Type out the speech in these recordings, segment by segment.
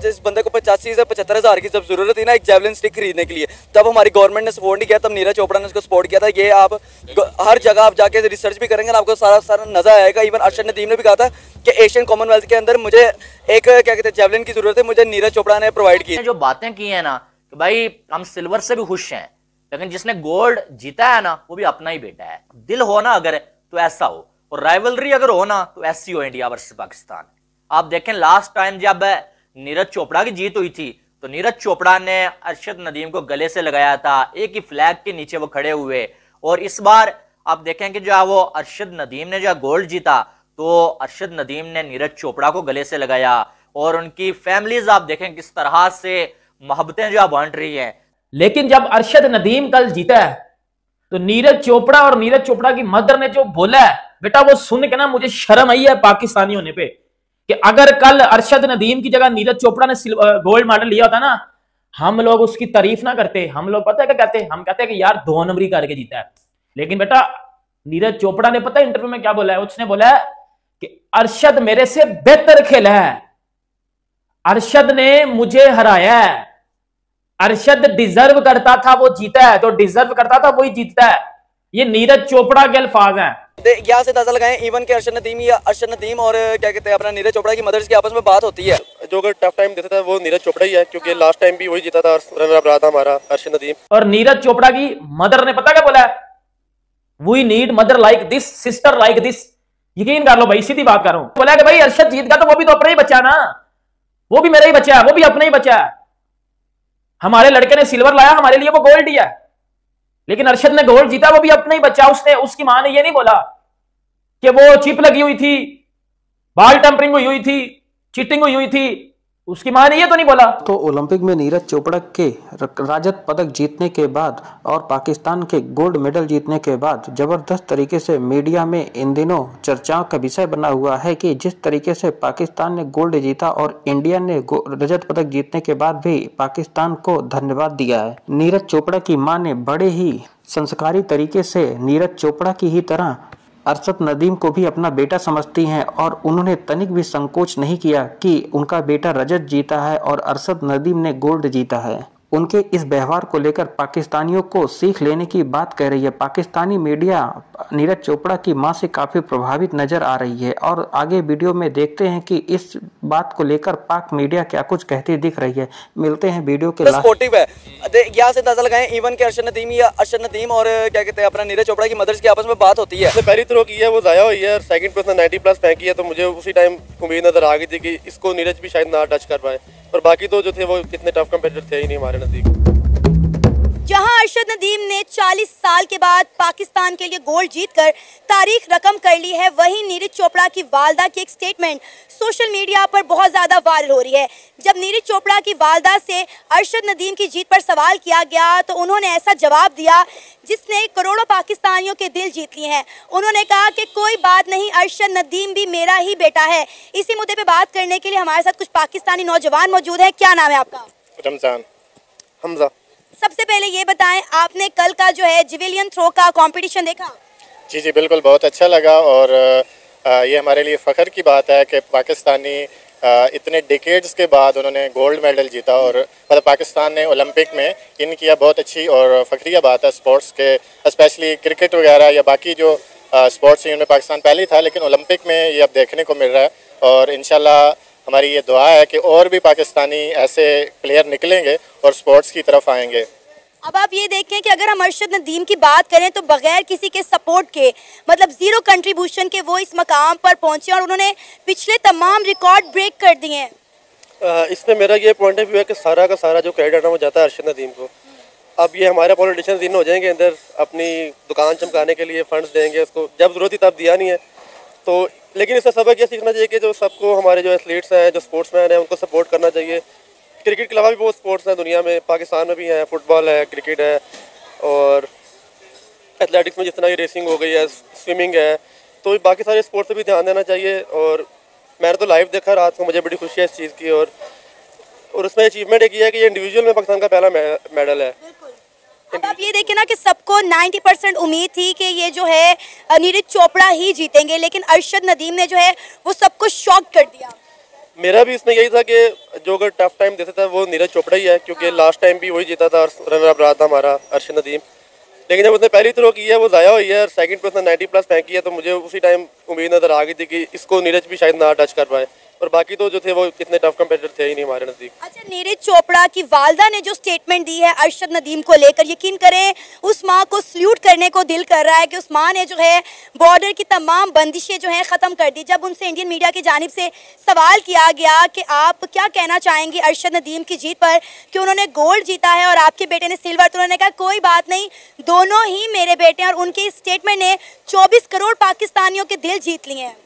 जिस बंदे को 85 से 75 हज़ार की जब जरूरत थी ना एक जेवलिन स्टिक खरीदने के लिए, तब हमारी गवर्नमेंट ने सपोर्ट नहीं किया, तब नीरज चोपड़ा ने उसको सपोर्ट किया था। ये आप हर जगह आप जाके रिसर्च भी करेंगे ना, आपको सारा सारा नजर आएगा। इवन अरशद नदीम ने भी कहा था कि एशियन कॉमनवेल्थ के अंदर मुझे एक क्या कहते हैं जेवलिन की जरूरत है, मुझे नीरज चोपड़ा ने प्रोवाइड की। जो बातें की है ना कि भाई हम सिल्वर से भी खुश हैं, लेकिन जिसने गोल्ड जीता है ना वो भी अपना ही बेटा है। दिल हो ना अगर तो ऐसा हो, और राइवलरी अगर हो ना तो ऐसी हो इंडिया वर्सेस पाकिस्तान। आप देखें लास्ट टाइम जब नीरज चोपड़ा की जीत हुई थी तो नीरज चोपड़ा ने अरशद नदीम को गले से लगाया था, एक ही फ्लैग के नीचे वो खड़े हुए। और इस बार आप देखें कि जो वो अरशद नदीम ने जो गोल्ड जीता तो अरशद नदीम ने नीरज चोपड़ा को गले से लगाया, और उनकी फैमिलीज आप देखें किस तरह से मोहब्बतें जो बांट रही हैं। लेकिन जब अरशद नदीम कल जीता है तो नीरज चोपड़ा और नीरज चोपड़ा की मदर ने जो बोला है बेटा, वो सुन के ना मुझे शर्म आई है पाकिस्तानी होने पे, कि अगर कल अरशद नदीम की जगह नीरज चोपड़ा ने गोल्ड मेडल लिया होता ना, हम लोग उसकी तारीफ ना करते। हम लोग पता है क्या कहते हैं, हम कहते हैं कि यार 2 नंबरी करके जीता है। लेकिन बेटा नीरज चोपड़ा ने पता है इंटरव्यू में क्या बोला है, उसने बोला है कि अरशद मेरे से बेहतर खेला है, अरशद ने मुझे हराया है, अरशद डिजर्व करता था वो जीता है, तो डिजर्व करता था वही जीतता है। ये नीरज चोपड़ा के अल्फाज हैं। यहाँ से अंदाजा लगाएं इवन के अरशद नदीम और क्या कहते हैं अपना नीरज चोपड़ा की मदर्स की आपस में बात होती है। जो अगर टफ टाइम देता था वो नीरज चोपड़ा ही है, क्योंकि लास्ट टाइम भी वही जीता था, रनर अप रहा था हमारा अरशद नदीम। और नीरज चोपड़ा की मदर ने पता क्या बोला है, we need mother like this, sister like this. यकीन कर लो भाई, सीधी बात कर रहा हूं। बोला कि भाई अरशद जीत गया तो वो भी तो अपना ही बच्चा ना, वो भी मेरा ही बच्चा है, वो भी अपना ही बच्चा है। हमारे लड़के ने सिल्वर लाया, हमारे लिए वो गोल्ड दिया, लेकिन अरशद ने गोल्ड जीता, वो भी अपना ही बच्चा। उसने उसकी मां ने ये नहीं बोला कि वो चिप लगी हुई थी, बॉल टेम्परिंग हुई थी, चीटिंग हुई थी, उसकी मां ने ये तो नहीं बोला। तो ओलंपिक में नीरज चोपड़ा के रजत पदक जीतने के बाद और पाकिस्तान के गोल्ड मेडल जीतने के बाद जबरदस्त तरीके से मीडिया में इन दिनों चर्चाओं का विषय बना हुआ है कि जिस तरीके से पाकिस्तान ने गोल्ड जीता और इंडिया ने रजत पदक जीतने के बाद भी पाकिस्तान को धन्यवाद दिया है। नीरज चोपड़ा की मां ने बड़े ही संस्कारी तरीके से नीरज चोपड़ा की ही तरह अरशद नदीम को भी अपना बेटा समझती हैं और उन्होंने तनिक भी संकोच नहीं किया कि उनका बेटा रजत जीता है और अरशद नदीम ने गोल्ड जीता है। उनके इस व्यवहार को लेकर पाकिस्तानियों को सीख लेने की बात कह रही है। पाकिस्तानी मीडिया नीरज चोपड़ा की मां से काफी प्रभावित नजर आ रही है और आगे वीडियो में देखते हैं कि इस बात को लेकर पाक मीडिया क्या कुछ कहती दिख रही है। मिलते हैं वीडियो के सपोर्टिव है। यहाँ से अंदाजा लगाएं इवन के अरशद नदीम और क्या कहते हैं अपना नीरज चोपड़ा की मदर्स की आपस में बात होती है। पहली थ्रो की है वो जाया हुई है, सेकंड पे उसने 90+ फेंकी है, तो मुझे उसी टाइम उम्मीद नजर आ गई थी कि इसको नीरज भी शायद ना टच कर पाए, और बाकी तो जो थे वो कितने टफ कंपेटिटर थे ही नहीं हमारे नजदीक। जहां अरशद नदीम ने 40 साल के बाद पाकिस्तान के लिए गोल्ड जीतकर तारीख रकम कर ली है, वहीं नीरज चोपड़ा की वालदा की एक स्टेटमेंट सोशल मीडिया पर बहुत ज़्यादा वायरल हो रही है। जब नीरज चोपड़ा की वालदा से अरशद नदीम की जीत पर सवाल किया गया तो उन्होंने ऐसा जवाब दिया जिसने करोड़ों पाकिस्तानियों के दिल जीत लिए हैं। उन्होंने कहा कि कोई बात नहीं, अरशद नदीम भी मेरा ही बेटा है। इसी मुद्दे पे बात करने के लिए हमारे साथ कुछ पाकिस्तानी नौजवान मौजूद हैं। क्या नाम है आपका? रमजान हमजा। सबसे पहले ये बताएं, आपने कल का जो है जिवेलियन थ्रो का कंपटीशन देखा? जी जी बिल्कुल, बहुत अच्छा लगा, और ये हमारे लिए फ़ख्र की बात है कि पाकिस्तानी इतने डिकेड्स के बाद उन्होंने गोल्ड मेडल जीता, और मतलब पाकिस्तान ने ओलंपिक में इन किया। बहुत अच्छी और फ़ख्रिया बात है स्पोर्ट्स के, स्पेशली क्रिकेट वगैरह या बाकी जो स्पोर्ट्स हैं उनमें पाकिस्तान पहले ही था, लेकिन ओलंपिक में ये अब देखने को मिल रहा है। और इंशाल्लाह हमारी ये दुआ है कि और भी पाकिस्तानी ऐसे प्लेयर निकलेंगे और स्पोर्ट्स की तरफ आएंगे। अब आप ये देखें कि अगर हम अरशद नदीम की बात करें तो बगैर किसी के सपोर्ट के, मतलब जीरो कंट्रीब्यूशन के वो इस मकाम पर पहुंचे और उन्होंने पिछले तमाम रिकॉर्ड ब्रेक कर दिए हैं। इसमें मेरा ये पॉइंट ऑफ व्यू है कि सारा का सारा जो क्रेडिट है वो जाता है अरशद नदीम को। अब ये हमारे पॉलिटिशियंस इन हो जाएंगे अंदर अपनी दुकान चमकाने के लिए फंड्स देंगे, उसको जब ज़रूरत थी तब दिया नहीं है। तो लेकिन इससे सबक ये सीखना चाहिए कि जो सबको हमारे जो एथलीट्स हैं, जो स्पोर्ट्समैन हैं, उनको सपोर्ट करना चाहिए। क्रिकेट के अलावा भी बहुत स्पोर्ट्स हैं दुनिया में, पाकिस्तान में भी हैं, फुटबॉल है, क्रिकेट है, और एथलेटिक्स में जिस तरह की रेसिंग हो गई है, स्विमिंग है, तो बाकी सारे स्पोर्ट्स पर भी ध्यान देना चाहिए। और मैंने तो लाइव देखा रात को, मुझे बड़ी खुशी है इस चीज़ की, और उसमें अचीवमेंट एक ये है कि ये इंडिविजुअल में पाकिस्तान का पहला मेडल है। अब आप ये देखें ना कि सबको 90% उम्मीद थी कि ये जो है नीरज चोपड़ा ही जीतेंगे, लेकिन अरशद नदीम ने जो है वो सबको शॉक कर दिया। मेरा भी इसमें यही था कि जो अगर टफ टाइम देता था वो नीरज चोपड़ा ही है, क्योंकि लास्ट टाइम भी वही जीता था और रनर अप रहा था हमारा अरशद नदीम। लेकिन जब उसने पहली थ्रो की है वो ज़ाया हुई है और सेकंड पे उसने 90+ फेंकी है, तो मुझे उसी टाइम उम्मीद नज़र आ गई थी कि इसको नीरज भी शायद ना टच कर पाए, और बाकी तो जो थे वो इतने टफ कंपेटिटर थे ही नहीं हमारे नज़दीक। अच्छा, नीरज चोपड़ा की वालदा ने जो स्टेटमेंट दी है अरशद नदीम को लेकर, यकीन करें उस माँ को सल्यूट करने को दिल कर रहा है कि उस माँ ने जो है बॉर्डर की तमाम बंदिशें जो हैं ख़त्म कर दी। जब उनसे इंडियन मीडिया की जानिब से सवाल किया गया कि आप क्या कहना चाहेंगे अरशद नदीम की जीत पर, कि उन्होंने गोल्ड जीता है और आपके बेटे ने सिल्वर, तो उन्होंने कहा कोई बात नहीं, दोनों ही मेरे बेटे हैं। और उनके इस स्टेटमेंट ने 24 करोड़ पाकिस्तानियों के दिल जीत लिए हैं।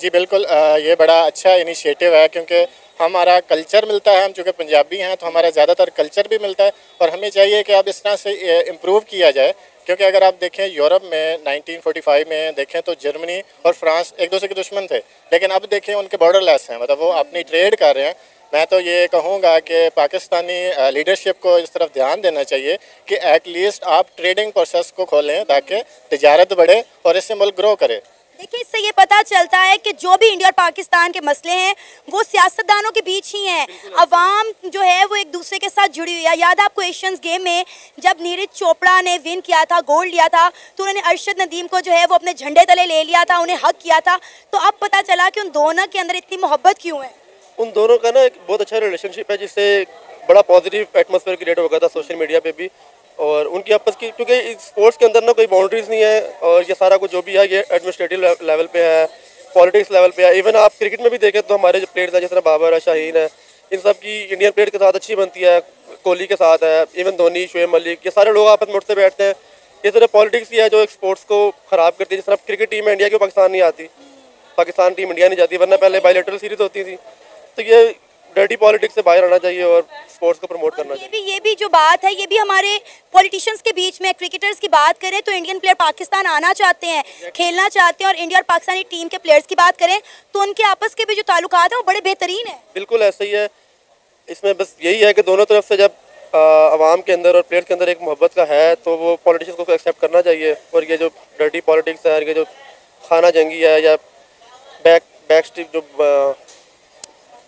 जी बिल्कुल, ये बड़ा अच्छा इनिशिएटिव है, क्योंकि हमारा कल्चर मिलता है, हम चूँकि पंजाबी हैं तो हमारा ज़्यादातर कल्चर भी मिलता है, और हमें चाहिए कि अब इस तरह से इम्प्रूव किया जाए। क्योंकि अगर आप देखें यूरोप में 1945 में देखें तो जर्मनी और फ्रांस एक दूसरे के दुश्मन थे, लेकिन अब देखें उनके बॉर्डर लेस हैं, मतलब वो अपनी ट्रेड कर रहे हैं। मैं तो ये कहूँगा कि पाकिस्तानी लीडरशिप को इस तरफ ध्यान देना चाहिए कि एटलीस्ट आप ट्रेडिंग प्रोसेस को खोलें ताकि तिजारत बढ़े और इससे मुल्क ग्रो करे। देखिए, इससे ये पता चलता है कि जो भी इंडिया और पाकिस्तान के मसले हैं वो सियासतदानों के बीच ही हैं। अवाम जो है वो एक दूसरे के साथ जुड़ी हुई है। याद आपको एशियंस गेम में जब नीरज चोपड़ा ने विन किया था, गोल्ड लिया था, तो उन्होंने अरशद नदीम को जो है वो अपने झंडे तले ले लिया था, उन्हें हक किया था। तो अब पता चला कि उन दोनों के अंदर इतनी मोहब्बत क्यों है। उन दोनों का ना एक बहुत अच्छा रिलेशनशिप है, जिससे बड़ा पॉजिटिव एटमॉस्फेयर क्रिएट हो गया था सोशल मीडिया पे भी, और उनकी आपस की, क्योंकि स्पोर्ट्स के अंदर ना कोई बाउंड्रीज नहीं है, और ये सारा कुछ जो भी है ये एडमिनिस्ट्रेटिव लेवल पे है, पॉलिटिक्स लेवल पे है। इवन आप क्रिकेट में भी देखें तो हमारे जो प्लेयर्स हैं जिस तरह बाबर है, शाहीन है, इन सब की इंडियन प्लेयर के साथ अच्छी बनती है, कोहली के साथ है, इवन धोनी, शुएब मलिक, ये सारे लोग आपस में उठते बैठते हैं। ये तरह पॉलिटिक्स ही है जो एक स्पोर्ट्स को ख़राब करती है। जिस तरह क्रिकेट टीम इंडिया की पाकिस्तान नहीं आती, पाकिस्तान टीम इंडिया नहीं जाती, वरना पहले बायलैटरल सीरीज होती थी। तो ये डर्टी पॉलिटिक्स से बाहर आना चाहिए और स्पोर्ट्स को प्रमोट करना चाहिए। ये भी जो बात है ये भी हमारे पॉलिटिशियंस के बीच में, क्रिकेटर्स की बात करें तो इंडियन प्लेयर पाकिस्तान आना चाहते हैं, खेलना चाहते हैं, और इंडिया और पाकिस्तानी टीम के प्लेयर्स की बात करें तो उनके आपस के भी जो ताल्लुकात हैं वो बड़े बेहतरीन है। बिल्कुल ऐसा ही है। इसमें बस यही है कि दोनों तरफ से जब आवाम के अंदर और प्लेयर्स के अंदर एक मोहब्बत का है तो वो पॉलिटिशियंस को एक्सेप्ट करना चाहिए। और ये जो डर्टी पॉलिटिक्स है, ये जो खाना जंगी है या बैक जो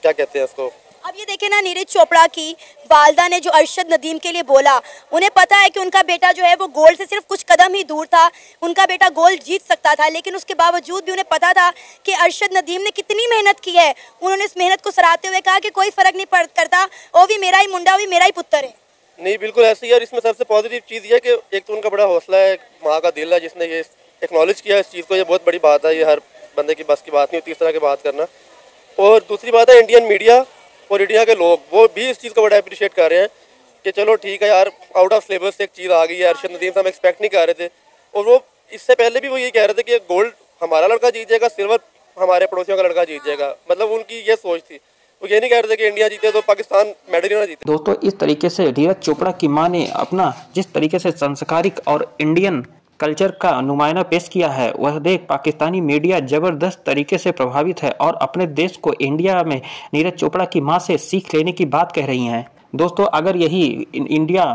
क्या कहते हैं इसको। अब ये देखें ना, नीरज चोपड़ा की वालदा ने जो अरशद नदीम के लिए बोला, उन्हें पता है कि उनका बेटा जो है वो गोल्ड से सिर्फ कुछ कदम ही दूर था, उनका बेटा गोल्ड जीत सकता था, लेकिन उसके बावजूद भी उन्हें पता था कि अरशद नदीम ने कितनी मेहनत की है। उन्होंने इस मेहनत को सराहते हुए कहा कि कोई फ़र्क नहीं करता, वो भी मेरा ही मुंडा, वो भी मेरा ही पुत्र है। नहीं, बिल्कुल ऐसे ही। और इसमें सबसे पॉजिटिव चीज़ ये है कि एक तो उनका बड़ा हौसला है, माँ का दिल है जिसने ये एक्नॉलेज किया इस चीज़ को। ये बहुत बड़ी बात है, ये हर बंदे की बस की बात नहीं होती इस तरह की बात करना। और दूसरी बात है, इंडियन मीडिया और इंडिया के लोग वो भी इस चीज़ को बड़ा अप्रिशिएट कर रहे हैं कि चलो ठीक है यार, आउट ऑफ सिलेबस से एक चीज़ आ गई है। अरशद नदीम से हम एक्सपेक्ट नहीं कर रहे थे, और वो इससे पहले भी वो ये कह रहे थे कि गोल्ड हमारा लड़का जीत जाएगा, सिल्वर हमारे पड़ोसियों का लड़का जीत जाएगा। मतलब उनकी ये सोच थी, वो ये नहीं कह रहे थे कि इंडिया जीते तो पाकिस्तान मेडल ही ना जीते। दोस्तों, इस तरीके से नीरज चोपड़ा की मां ने अपना जिस तरीके से संस्कारिक और इंडियन कल्चर का नुमाइंदा पेश किया है, वह देख पाकिस्तानी मीडिया जबरदस्त तरीके से प्रभावित है और अपने देश को इंडिया में नीरज चोपड़ा की मां से सीख लेने की बात कह रही हैं। दोस्तों, अगर यही इंडिया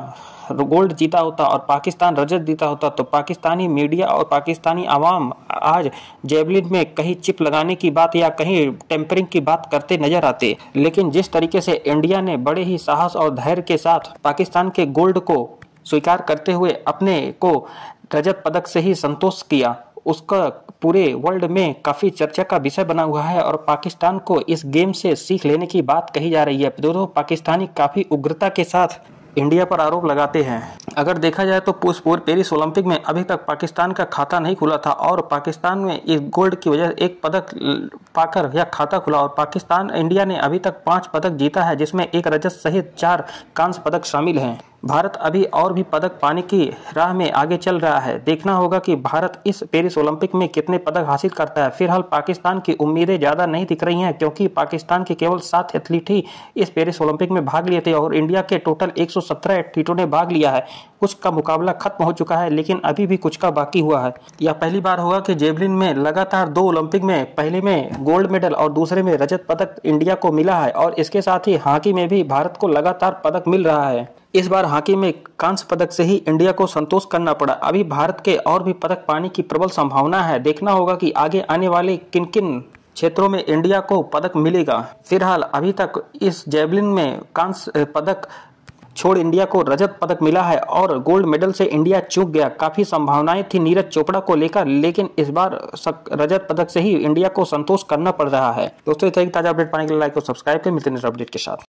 गोल्ड जीता होता और पाकिस्तान रजत जीता होता तो पाकिस्तानी मीडिया और पाकिस्तानी आवाम आज जेवलिन में कहीं चिप लगाने की बात या कहीं टेम्परिंग की बात करते नजर आते। लेकिन जिस तरीके से इंडिया ने बड़े ही साहस और धैर्य के साथ पाकिस्तान के गोल्ड को स्वीकार करते हुए अपने को रजत पदक से ही संतोष किया, उसका पूरे वर्ल्ड में काफी चर्चा का विषय बना हुआ है और पाकिस्तान को इस गेम से सीख लेने की बात कही जा रही है। दोनों पाकिस्तानी काफी उग्रता के साथ इंडिया पर आरोप लगाते हैं। अगर देखा जाए तो पेरिस ओलंपिक में अभी तक पाकिस्तान का खाता नहीं खुला था और पाकिस्तान में इस गोल्ड की वजह से एक पदक पाकर यह खाता खुला और इंडिया ने अभी तक 5 पदक जीता है, जिसमें एक रजत सहित 4 कांस्य पदक शामिल हैं। भारत अभी और भी पदक पाने की राह में आगे चल रहा है। देखना होगा कि भारत इस पेरिस ओलंपिक में कितने पदक हासिल करता है। फिलहाल पाकिस्तान की उम्मीदें ज़्यादा नहीं दिख रही हैं, क्योंकि पाकिस्तान के केवल 7 एथलीट ही इस पेरिस ओलंपिक में भाग लिए थे और इंडिया के टोटल 117 एथलीटों ने भाग लिया है। कुछ का मुकाबला खत्म हो चुका है, लेकिन अभी भी कुछ का बाकी हुआ है। यह पहली बार होगा कि जेवलिन में लगातार 2 ओलंपिक में पहले में गोल्ड मेडल और दूसरे में रजत पदक इंडिया को मिला है और इसके साथ ही हॉकी में भी भारत को लगातार पदक मिल रहा है। इस बार हॉकी में कांस्य पदक से ही इंडिया को संतोष करना पड़ा। अभी भारत के और भी पदक पाने की प्रबल संभावना है। देखना होगा कि आगे आने वाले किन किन क्षेत्रों में इंडिया को पदक मिलेगा। फिलहाल अभी तक इस जैवलिन में कांस्य पदक छोड़ इंडिया को रजत पदक मिला है और गोल्ड मेडल से इंडिया चूक गया। काफी संभावनाएं थी नीरज चोपड़ा को लेकर, लेकिन इस बार रजत पदक से ही इंडिया को संतोष करना पड़ रहा है। दोस्तों इस तरह की ताजा अपडेट पाने के लिए लाइक और सब्सक्राइब करें। मिलते हैं नेक्स्ट अपडेट के साथ।